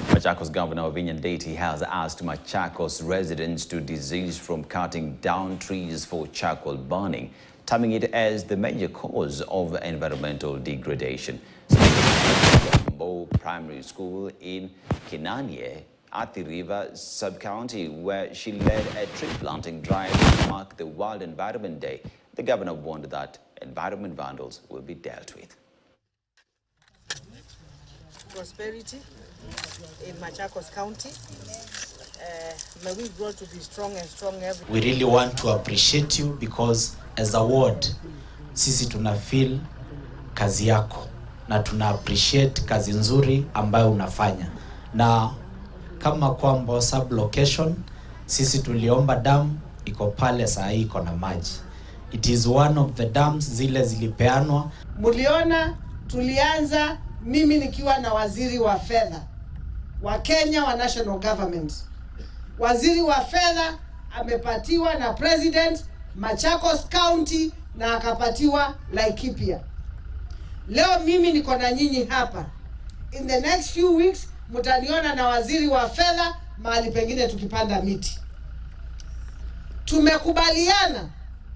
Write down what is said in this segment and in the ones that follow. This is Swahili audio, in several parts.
Machakos Governor Wavinya Ndeti has asked Machakos residents to desist from cutting down trees for charcoal burning, terming it as the major cause of environmental degradation. Speaking at Mbo Primary School in Kinanye, Athi River Sub-County, where she led a tree planting drive to mark the World Environment Day, the governor warned that environment vandals will be dealt with. Prosperity in Machakos County. May we grow to be strong and strong every day. We really want to appreciate you because as a ward, sisi tuna feel kazi yako na tuna appreciate kazi nzuri ambayo unafanya. Na kama kwamba sub location, sisi tuliomba dam iko pale saa hii iko na maji. It is one of the dams zile zilipeanwa. Muliona tulianza mimi nikiwa na waziri wa fedha wa Kenya wa national government. Waziri wa fedha amepatiwa na president Machakos County na akapatiwa Laikipia. Leo mimi niko na nyinyi hapa. In the next few weeks mtaniona na waziri wa fedha mahali pengine tukipanda miti. Tumekubaliana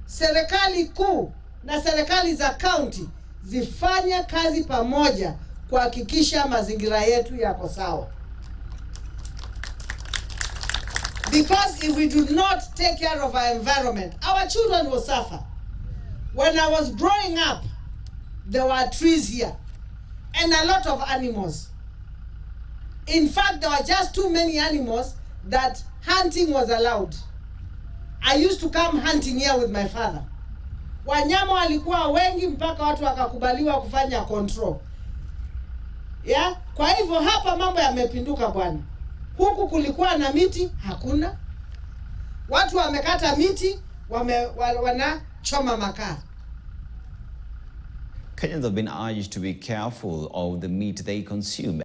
serikali kuu na serikali za county zifanye kazi pamoja kuhakikisha mazingira yetu yako sawa. Because if we do not take care of our environment, our children will suffer. When I was growing up, there were trees here and a lot of animals. In fact, there were just too many animals that hunting was allowed. I used to come hunting here with my father. Wanyama walikuwa wengi mpaka watu wakakubaliwa kufanya control. Yeah? Kwa hivyo hapa mambo yamepinduka bwana. Huku kulikuwa na miti, hakuna. Watu wamekata miti, wanachoma makaa. Kenyans have been urged to be careful of the meat they consume.